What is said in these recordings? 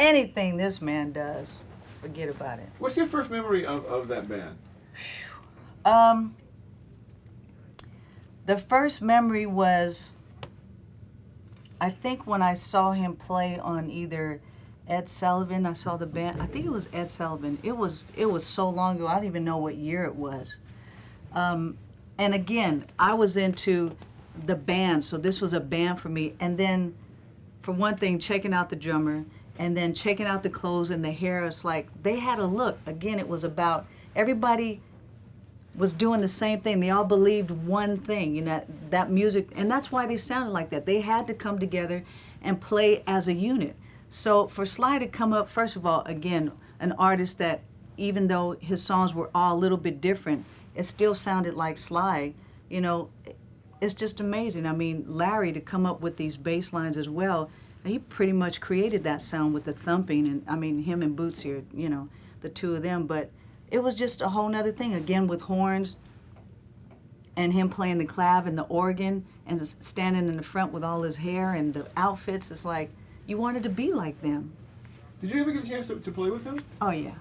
Anything this man does, forget about it. What's your first memory of that band? Um, the first memory was, I think when I saw him play on either Ed Sullivan, I saw the band. I think it was Ed Sullivan. It was so long ago. I don't even know what year it was. And again, I was into the band, so this was a band for me. And then, for one thing, checking out the drummer, and then checking out the clothes and the hair. It's like they had a look. Again, it was about everybody was doing the same thing. They all believed one thing, you know, that music, and that's why they sounded like that. They had to come together and play as a unit. So for Sly to come up, first of all, again, an artist that, even though his songs were all a little bit different, it still sounded like Sly, you know, it's just amazing. I mean, Larry to come up with these bass lines as well, he pretty much created that sound with the thumping, and I mean, him and Boots here, you know, the two of them, but it was just a whole nother thing, again, with horns, and him playing the clav and the organ, and just standing in the front with all his hair and the outfits. It's like, you wanted to be like them. Did you ever get a chance to play with him? Oh, yeah.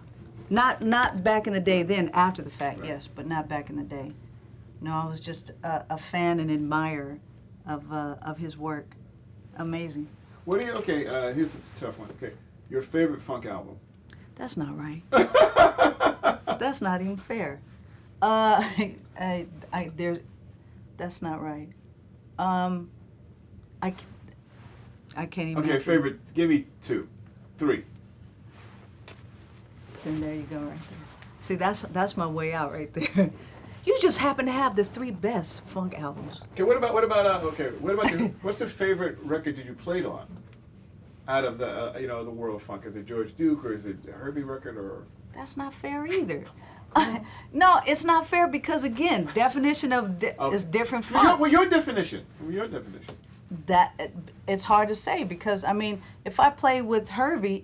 Not back in the day then, after the fact, Right. yes, but not back in the day. No, I was just a fan and admirer of his work. Amazing. What do you, okay, here's a tough one. Okay, your favorite funk album? That's not right. That's not even fair. That's not right. I can't even. Okay, answer. favorite, give me 2, 3. Then there you go, right there. See, that's my way out right there. You just happen to have the 3 best funk albums. Okay, what about what's the favorite record that you played on? Out of the the world of funk, is it George Duke or is it a Herbie record or? That's not fair either. No, it's not fair because again, definition of is different funk. Well, your definition. That it's hard to say because I mean, if I play with Herbie,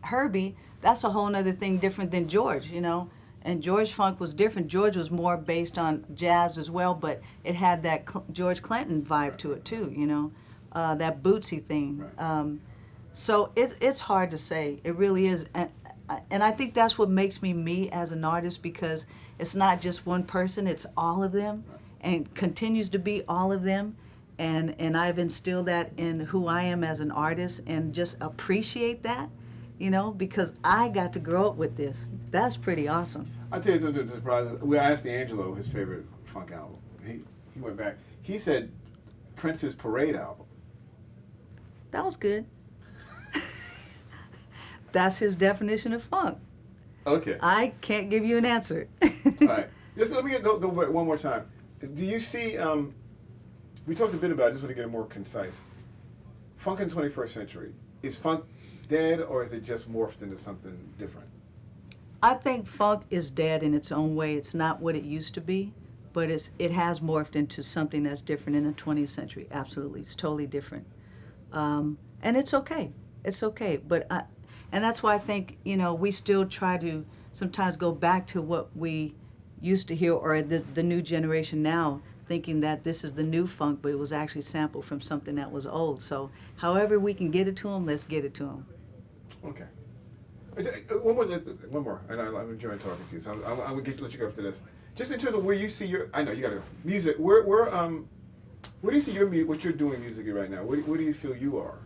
that's a whole other thing different than George, you know. And George funk was different. George was more based on jazz as well, but it had that George Clinton vibe to it too, you know, that Bootsy thing. Right. So it's hard to say. It really is, and I think that's what makes me as an artist because it's not just one person; it's all of them, and continues to be all of them. And I've instilled that in who I am as an artist, and just appreciate that, you know, because I got to grow up with this. That's pretty awesome. I'll tell you something surprising. We asked D'Angelo his favorite funk album. He went back. He said Prince's Parade album. That was good. That's his definition of funk. Okay. I can't give you an answer. All right. Just let me go back one more time. Do you see? We talked a bit about it. Just want to get it more concise. Funk in the 21st century. Is funk dead, or is it just morphed into something different? I think funk is dead in its own way. It's not what it used to be, but it has morphed into something that's different in the 20th century. Absolutely, it's totally different, and it's okay. It's okay, and that's why I think we still try to sometimes go back to what we used to hear, or the new generation now, thinking that this is the new funk, but it was actually sampled from something that was old. So, however we can get it to them, let's get it to them. Okay. One more, and I'm enjoying talking to you. So I'm gonna let you go after this. Just in terms of where you see I know you gotta go. Music. Where do you see what you're doing musically right now? Where do you feel you are?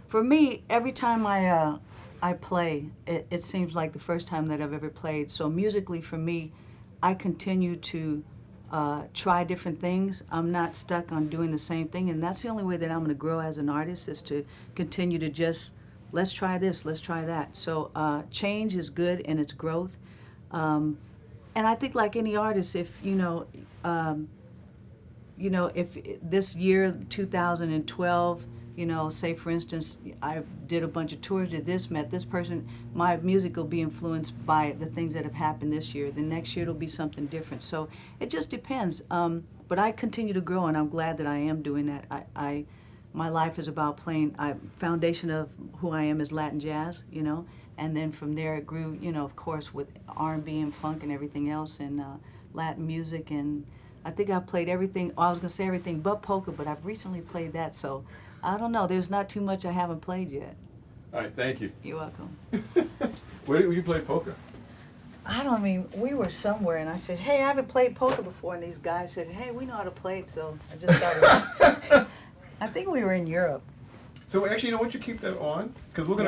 For me, every time I play, it seems like the first time that I've ever played. So musically, for me, I continue to try different things. I'm not stuck on doing the same thing, and that's the only way that I'm going to grow as an artist, is to continue to just, let's try this, let's try that. So change is good and it's growth. And I think like any artist, if if this year, 2012, say for instance, I did a bunch of tours, did this, met this person, my music will be influenced by the things that have happened this year. The next year it'll be something different. So it just depends. But I continue to grow, and I'm glad that I am doing that. My life is about playing. Foundation of who I am is Latin jazz, and then from there it grew, of course, with R&B and funk and everything else, and Latin music, and I think I've played everything. I was going to say everything but polka, but I've recently played that, so I don't know. There's not too much I haven't played yet. All right, thank you. You're welcome. Where did you play poker? I don't mean, we were somewhere and I said, hey, I haven't played poker before. And these guys said, hey, we know how to play it. So I just started. I think we were in Europe. So actually, you know what? You keep that on because we're gonna.